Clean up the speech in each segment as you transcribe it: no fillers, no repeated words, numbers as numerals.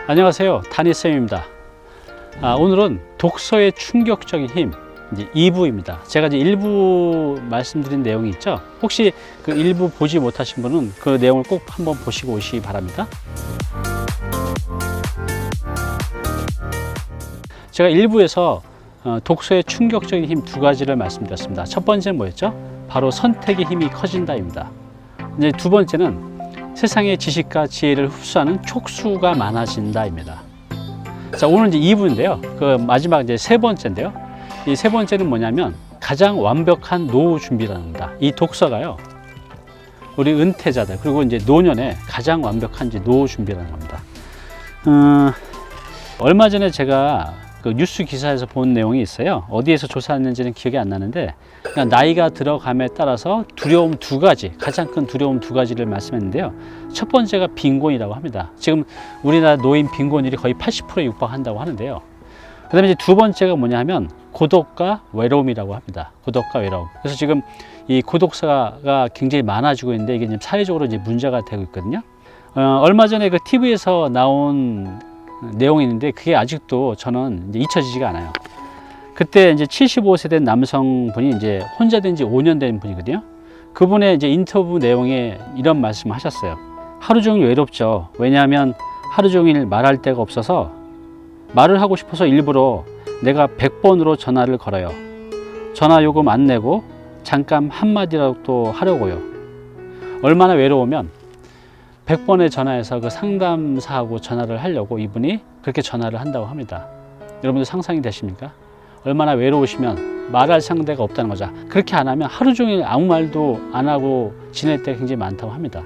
안녕하세요, 다니쌤입니다. 오늘은 독서의 충격적인 힘, 이제 2부입니다. 제가 이제 1부 말씀드린 내용이 있죠. 혹시 그 1부 보지 못하신 분은 그 내용을 꼭 한번 보시고 오시기 바랍니다. 제가 1부에서 독서의 충격적인 힘 2가지를 말씀드렸습니다. 첫 번째는 뭐였죠? 바로 선택의 힘이 커진다입니다. 이제 두 번째는 세상의 지식과 지혜를 흡수하는 촉수가 많아진다입니다. 자, 오늘 이제 2부인데요. 그 마지막 이제 세 번째인데요. 이 세 번째는 뭐냐면 가장 완벽한 노후 준비라는 겁니다. 이 독서가요, 우리 은퇴자들 그리고 이제 노년에 가장 완벽한 이제 노후 준비라는 겁니다. 얼마 전에 제가 그 뉴스 기사에서 본 내용이 있어요. 어디에서 조사했는지는 기억이 안 나는데, 그러니까 나이가 들어감에 따라서 두려움 2가지, 가장 큰 두려움 2가지를 말씀했는데요. 첫 번째가 빈곤이라고 합니다. 지금 우리나라 노인 빈곤율이 거의 80%에 육박한다고 하는데요. 그 다음에 이제 두 번째가 뭐냐 하면 고독과 외로움이라고 합니다. 고독과 외로움. 그래서 지금 이 고독사가 굉장히 많아지고 있는데, 이게 지금 사회적으로 이제 문제가 되고 있거든요. 얼마 전에 그 TV에서 나온 내용이 있는데, 그게 아직도 저는 이제 잊혀지지가 않아요. 그때 이제 75세 된 남성분이 이제 혼자 된 지 5년 된 분이거든요. 그분의 이제 인터뷰 내용에 이런 말씀을 하셨어요. 하루 종일 외롭죠. 왜냐하면 하루 종일 말할 데가 없어서 말을 하고 싶어서 일부러 내가 100번으로 전화를 걸어요. 전화 요금 안 내고 잠깐 한마디라도 하려고요. 얼마나 외로우면 100번에 전화해서 그 상담사하고 전화를 하려고 이분이 그렇게 전화를 한다고 합니다. 여러분들 상상이 되십니까? 얼마나 외로우시면 말할 상대가 없다는 거죠. 그렇게 안 하면 하루 종일 아무 말도 안 하고 지낼 때가 굉장히 많다고 합니다.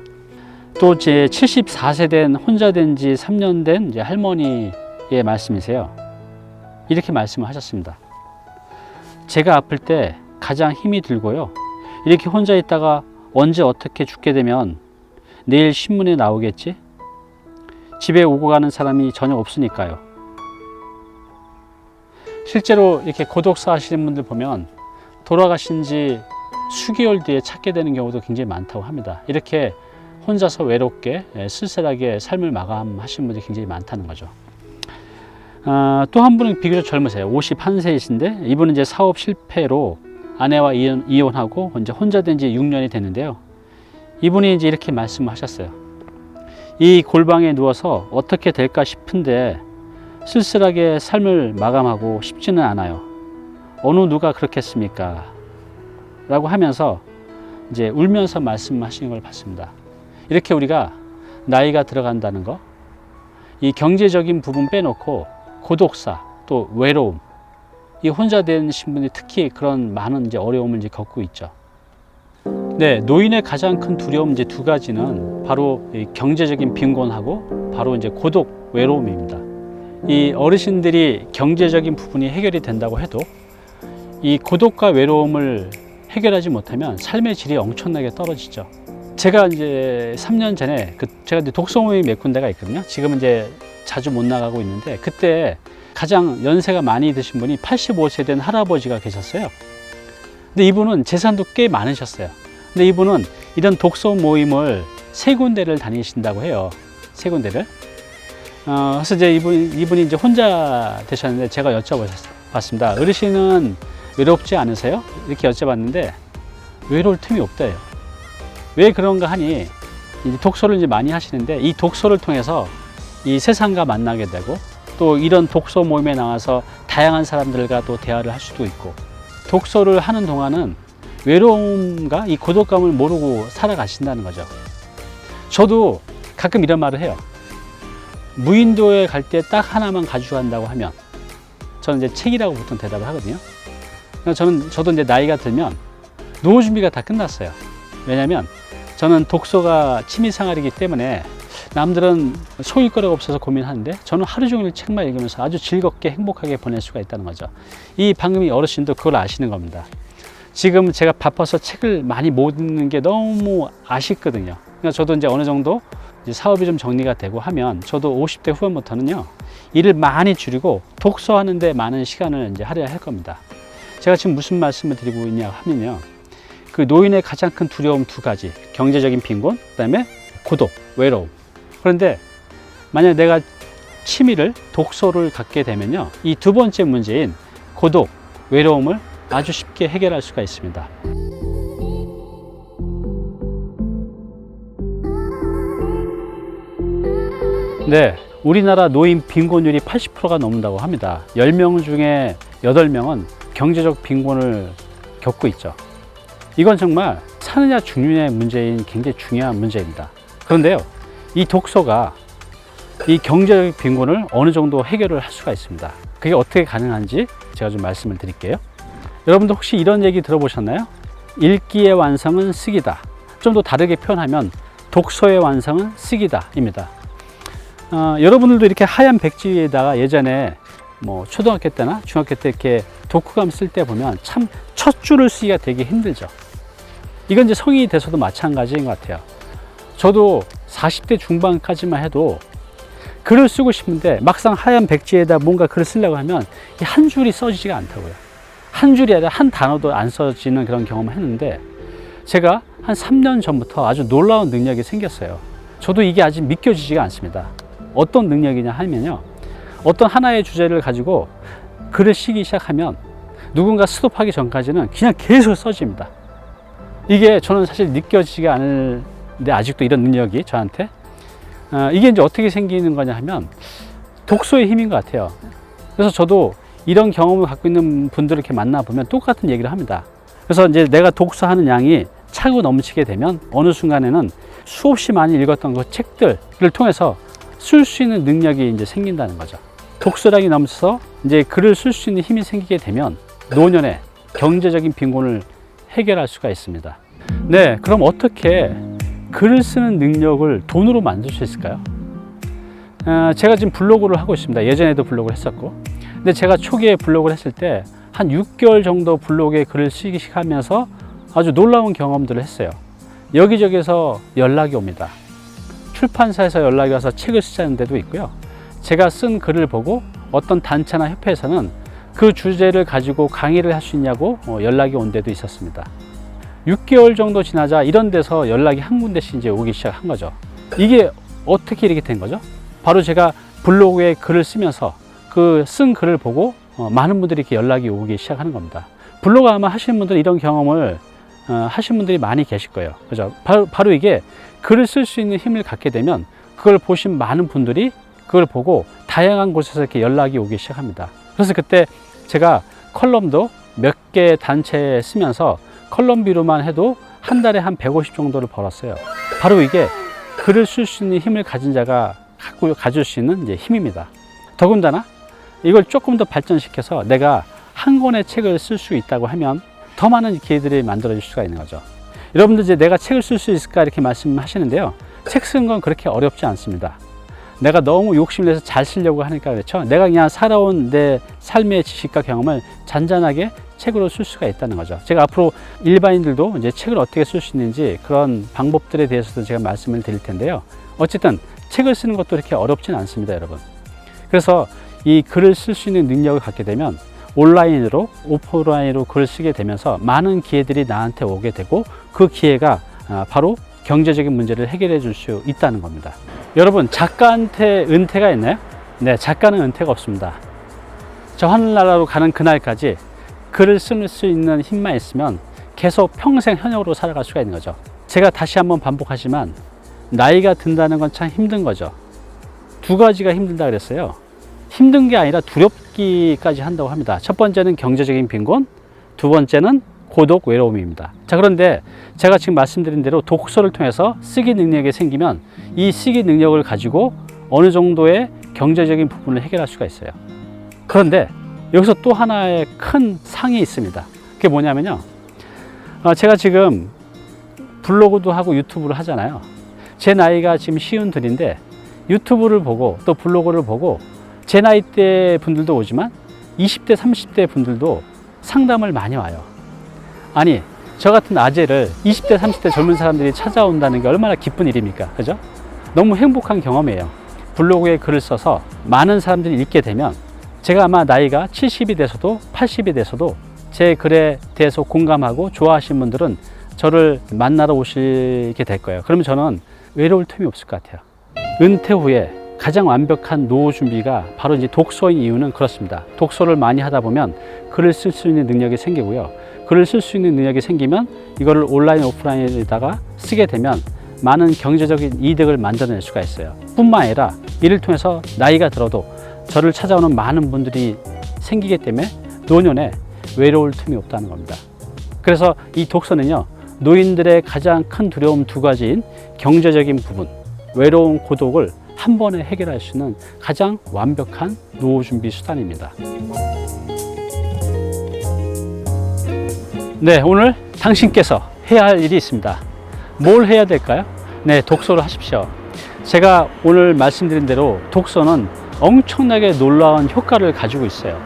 또 제 74세 된 혼자 된 지 3년 된 이제 할머니의 말씀이세요. 이렇게 말씀을 하셨습니다. 제가 아플 때 가장 힘이 들고요. 이렇게 혼자 있다가 언제 어떻게 죽게 되면 내일 신문에 나오겠지? 집에 오고 가는 사람이 전혀 없으니까요. 실제로 이렇게 고독사 하시는 분들 보면 돌아가신 지 수개월 뒤에 찾게 되는 경우도 굉장히 많다고 합니다. 이렇게 혼자서 외롭게 쓸쓸하게 삶을 마감하시는 분들이 굉장히 많다는 거죠. 또 한 분은 비교적 젊으세요. 51세이신데 이분은 이제 사업 실패로 아내와 이혼하고 이제 혼자 된 지 6년이 됐는데요. 이분이 이제 이렇게 말씀을 하셨어요. 이 골방에 누워서 어떻게 될까 싶은데 쓸쓸하게 삶을 마감하고 싶지는 않아요. 어느 누가 그렇겠습니까? 라고 하면서 이제 울면서 말씀하시는 걸 봤습니다. 이렇게 우리가 나이가 들어간다는 거, 이 경제적인 부분 빼놓고 고독사, 또 외로움, 이 혼자 된 신분이 특히 그런 많은 이제 어려움을 이제 겪고 있죠. 네, 노인의 가장 큰 두려움 이제 2가지는 바로 이 경제적인 빈곤하고 바로 이제 고독, 외로움입니다. 이 어르신들이 경제적인 부분이 해결이 된다고 해도 이 고독과 외로움을 해결하지 못하면 삶의 질이 엄청나게 떨어지죠. 제가 이제 3년 전에 제가 이제 독서 모임이 몇 군데가 있거든요. 지금 이제 자주 못 나가고 있는데, 그때 가장 연세가 많이 드신 분이 85세 된 할아버지가 계셨어요. 근데 이분은 재산도 꽤 많으셨어요. 근데 이분은 이런 독서 모임을 3군데를 다니신다고 해요. 3군데를. 그래서 이제 이분이 이제 혼자 되셨는데 제가 여쭤봤습니다. 어르신은 외롭지 않으세요? 이렇게 여쭤봤는데 외로울 틈이 없대요. 왜 그런가 하니, 이제 독서를 이제 많이 하시는데 이 독서를 통해서 이 세상과 만나게 되고, 또 이런 독서 모임에 나와서 다양한 사람들과 또 대화를 할 수도 있고, 독서를 하는 동안은 외로움과 이 고독감을 모르고 살아가신다는 거죠. 저도 가끔 이런 말을 해요. 무인도에 갈 때 딱 하나만 가지고 간다고 하면, 저는 이제 책이라고 보통 대답을 하거든요. 저도 이제 나이가 들면 노후 준비가 다 끝났어요. 왜냐하면 저는 독서가 취미생활이기 때문에 남들은 소일거리가 없어서 고민하는데 저는 하루 종일 책만 읽으면서 아주 즐겁게 행복하게 보낼 수가 있다는 거죠. 이 방금 이 어르신도 그걸 아시는 겁니다. 지금 제가 바빠서 책을 많이 못 읽는 게 너무 아쉽거든요. 그러니까 저도 이제 어느 정도 이제 사업이 좀 정리가 되고 하면 저도 50대 후반부터는요, 일을 많이 줄이고 독서하는데 많은 시간을 이제 할애할 겁니다. 제가 지금 무슨 말씀을 드리고 있냐 하면요, 그 노인의 가장 큰 두려움 2가지, 경제적인 빈곤, 그 다음에 고독, 외로움. 그런데 만약 내가 취미를 독서를 갖게 되면요, 이 두 번째 문제인 고독, 외로움을 아주 쉽게 해결할 수가 있습니다. 네, 우리나라 노인 빈곤율이 80%가 넘는다고 합니다. 10명 중에 8명은 경제적 빈곤을 겪고 있죠. 이건 정말 사느냐 죽느냐의 문제인 굉장히 중요한 문제입니다. 그런데요, 이 독서가 이 경제적 빈곤을 어느 정도 해결을 할 수가 있습니다. 그게 어떻게 가능한지 제가 좀 말씀을 드릴게요. 여러분들 혹시 이런 얘기 들어보셨나요? 읽기의 완성은 쓰기다. 좀 더 다르게 표현하면 독서의 완성은 쓰기다 입니다. 여러분들도 이렇게 하얀 백지에다가 예전에 뭐 초등학교 때나 중학교 때 이렇게 독후감 쓸 때 보면 참 첫 줄을 쓰기가 되게 힘들죠. 이건 이제 성인이 돼서도 마찬가지인 것 같아요. 저도 40대 중반까지만 해도 글을 쓰고 싶은데 막상 하얀 백지에다 뭔가 글을 쓰려고 하면 이 한 줄이 써지지가 않다고요. 한 줄이 아니라 한 단어도 안 써지는 그런 경험을 했는데, 제가 한 3년 전부터 아주 놀라운 능력이 생겼어요. 저도 이게 아직 믿겨지지가 않습니다. 어떤 능력이냐 하면요, 어떤 하나의 주제를 가지고 글을 쓰기 시작하면 누군가 스톱하기 전까지는 그냥 계속 써집니다. 이게 저는 사실 믿겨지지가 않는데 아직도 이런 능력이 저한테 이게 이제 어떻게 생기는 거냐 하면 독서의 힘인 것 같아요. 그래서 저도 이런 경험을 갖고 있는 분들을 이렇게 만나보면 똑같은 얘기를 합니다. 그래서 이제 내가 독서하는 양이 차고 넘치게 되면 어느 순간에는 수없이 많이 읽었던 그 책들을 통해서 쓸 수 있는 능력이 이제 생긴다는 거죠. 독서량이 넘쳐서 이제 글을 쓸 수 있는 힘이 생기게 되면 노년의 경제적인 빈곤을 해결할 수가 있습니다. 네, 그럼 어떻게 글을 쓰는 능력을 돈으로 만들 수 있을까요? 제가 지금 블로그를 하고 있습니다. 예전에도 블로그를 했었고, 근데 제가 초기에 블로그를 했을 때 한 6개월 정도 블로그에 글을 쓰기 시작하면서 아주 놀라운 경험들을 했어요. 여기저기서 연락이 옵니다. 출판사에서 연락이 와서 책을 쓰자는 데도 있고요. 제가 쓴 글을 보고 어떤 단체나 협회에서는 그 주제를 가지고 강의를 할 수 있냐고 연락이 온 데도 있었습니다. 6개월 정도 지나자 이런 데서 연락이 한 군데씩 이제 오기 시작한 거죠. 이게 어떻게 이렇게 된 거죠? 바로 제가 블로그에 글을 쓰면서 그 쓴 글을 보고 많은 분들이 이렇게 연락이 오기 시작하는 겁니다. 블로그 아마 하시는 분들 이런 경험을 하신 분들이 많이 계실 거예요. 그죠? 바로 이게 글을 쓸 수 있는 힘을 갖게 되면 그걸 보신 많은 분들이 그걸 보고 다양한 곳에서 이렇게 연락이 오기 시작합니다. 그래서 그때 제가 컬럼도 몇 개 단체에 쓰면서 컬럼비로만 해도 한 달에 한 150 정도를 벌었어요. 바로 이게 글을 쓸 수 있는 힘을 가진 자가 가질 수 있는 이제 힘입니다. 더군다나 이걸 조금 더 발전시켜서 내가 한 권의 책을 쓸 수 있다고 하면 더 많은 기회들이 만들어질 수가 있는 거죠. 여러분들 이제 내가 책을 쓸 수 있을까 이렇게 말씀하시는데요. 책 쓰는 건 그렇게 어렵지 않습니다. 내가 너무 욕심을 내서 잘 쓰려고 하니까 그렇죠. 내가 그냥 살아온 내 삶의 지식과 경험을 잔잔하게 책으로 쓸 수가 있다는 거죠. 제가 앞으로 일반인들도 이제 책을 어떻게 쓸 수 있는지 그런 방법들에 대해서도 제가 말씀을 드릴 텐데요. 어쨌든 책을 쓰는 것도 이렇게 어렵진 않습니다, 여러분. 그래서 이 글을 쓸 수 있는 능력을 갖게 되면 온라인으로 오프라인으로 글을 쓰게 되면서 많은 기회들이 나한테 오게 되고 그 기회가 바로 경제적인 문제를 해결해 줄 수 있다는 겁니다. 여러분, 작가한테 은퇴가 있나요? 네, 작가는 은퇴가 없습니다. 저 하늘나라로 가는 그날까지 글을 쓸 수 있는 힘만 있으면 계속 평생 현역으로 살아갈 수가 있는 거죠. 제가 다시 한번 반복하지만 나이가 든다는 건 참 힘든 거죠. 두 가지가 힘들다 그랬어요. 힘든 게 아니라 두렵기까지 한다고 합니다. 첫 번째는 경제적인 빈곤, 두 번째는 고독, 외로움입니다. 자, 그런데 제가 지금 말씀드린 대로 독서를 통해서 쓰기 능력이 생기면 이 쓰기 능력을 가지고 어느 정도의 경제적인 부분을 해결할 수가 있어요. 그런데 여기서 또 하나의 큰 상이 있습니다. 그게 뭐냐면요. 제가 지금 블로그도 하고 유튜브를 하잖아요. 제 나이가 지금 52인데 유튜브를 보고 또 블로그를 보고 제 나이대 분들도 오지만 20대, 30대 분들도 상담을 많이 와요. 아니, 저 같은 아재를 20대, 30대 젊은 사람들이 찾아온다는 게 얼마나 기쁜 일입니까? 그죠? 너무 행복한 경험이에요. 블로그에 글을 써서 많은 사람들이 읽게 되면 제가 아마 나이가 70이 돼서도 80이 돼서도 제 글에 대해서 공감하고 좋아하시는 분들은 저를 만나러 오시게 될 거예요. 그러면 저는 외로울 틈이 없을 것 같아요. 은퇴 후에 가장 완벽한 노후 준비가 바로 이제 독서인 이유는 그렇습니다. 독서를 많이 하다 보면 글을 쓸 수 있는 능력이 생기고요. 글을 쓸 수 있는 능력이 생기면 이거를 온라인, 오프라인에다가 쓰게 되면 많은 경제적인 이득을 만들어낼 수가 있어요. 뿐만 아니라 이를 통해서 나이가 들어도 저를 찾아오는 많은 분들이 생기기 때문에 노년에 외로울 틈이 없다는 겁니다. 그래서 이 독서는요, 노인들의 가장 큰 두려움 두 가지인 경제적인 부분, 외로움, 고독을 한 번에 해결할 수 있는 가장 완벽한 노후 준비 수단입니다. 네, 오늘 당신께서 해야 할 일이 있습니다. 뭘 해야 될까요? 네, 독서를 하십시오. 제가 오늘 말씀드린 대로 독서는 엄청나게 놀라운 효과를 가지고 있어요.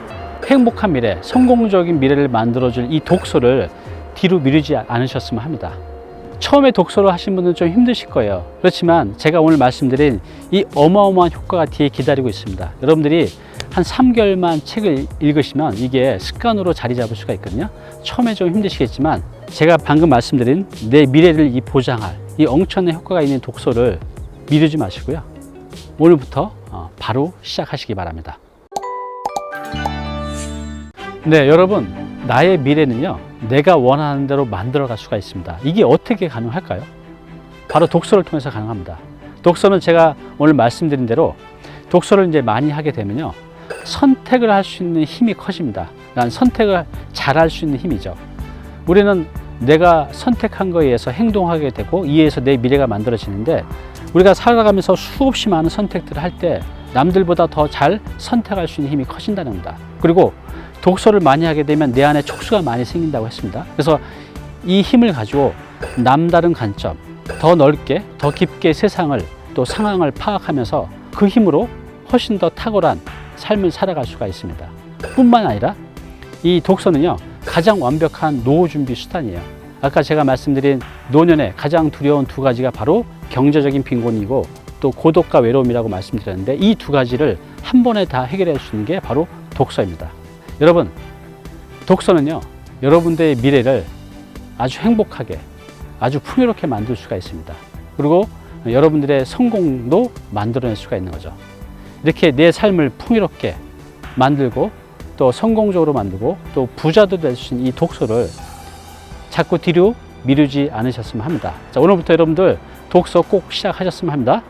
행복한 미래, 성공적인 미래를 만들어줄 이 독서를 뒤로 미루지 않으셨으면 합니다. 처음에 독서를 하신 분은 좀 힘드실 거예요. 그렇지만 제가 오늘 말씀드린 이 어마어마한 효과가 뒤에 기다리고 있습니다. 여러분들이 한 3개월만 책을 읽으시면 이게 습관으로 자리 잡을 수가 있거든요. 처음에 좀 힘드시겠지만 제가 방금 말씀드린 내 미래를 보장할 이 엄청난 효과가 있는 독서를 미루지 마시고요. 오늘부터 바로 시작하시기 바랍니다. 네, 여러분, 나의 미래는요, 내가 원하는 대로 만들어갈 수가 있습니다. 이게 어떻게 가능할까요? 바로 독서를 통해서 가능합니다. 독서는 제가 오늘 말씀드린 대로 독서를 이제 많이 하게 되면요, 선택을 할 수 있는 힘이 커집니다. 그러니까 선택을 잘 할 수 있는 힘이죠. 우리는 내가 선택한 거에 의해서 행동하게 되고 이에 의해서 내 미래가 만들어지는데, 우리가 살아가면서 수없이 많은 선택들을 할 때 남들보다 더 잘 선택할 수 있는 힘이 커진다는 겁니다. 그리고 독서를 많이 하게 되면 내 안에 촉수가 많이 생긴다고 했습니다. 그래서 이 힘을 가지고 남다른 관점, 더 넓게, 더 깊게 세상을 또 상황을 파악하면서 그 힘으로 훨씬 더 탁월한 삶을 살아갈 수가 있습니다. 뿐만 아니라 이 독서는요, 가장 완벽한 노후 준비 수단이에요. 아까 제가 말씀드린 노년에 가장 두려운 두 가지가 바로 경제적인 빈곤이고 또 고독과 외로움이라고 말씀드렸는데, 이 두 가지를 한 번에 다 해결할 수 있는 게 바로 독서입니다. 여러분, 독서는요, 여러분들의 미래를 아주 행복하게, 아주 풍요롭게 만들 수가 있습니다. 그리고 여러분들의 성공도 만들어낼 수가 있는 거죠. 이렇게 내 삶을 풍요롭게 만들고 또 성공적으로 만들고 또 부자도 될 수 있는 이 독서를 자꾸 뒤로 미루지 않으셨으면 합니다. 자, 오늘부터 여러분들 독서 꼭 시작하셨으면 합니다.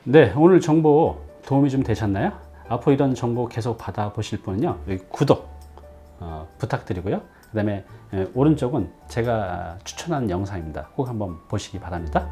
네, 오늘 정보 도움이 좀 되셨나요? 앞으로 이런 정보 계속 받아보실 분은요, 여기 구독 부탁드리고요. 그 다음에 오른쪽은 제가 추천하는 영상입니다. 꼭 한번 보시기 바랍니다.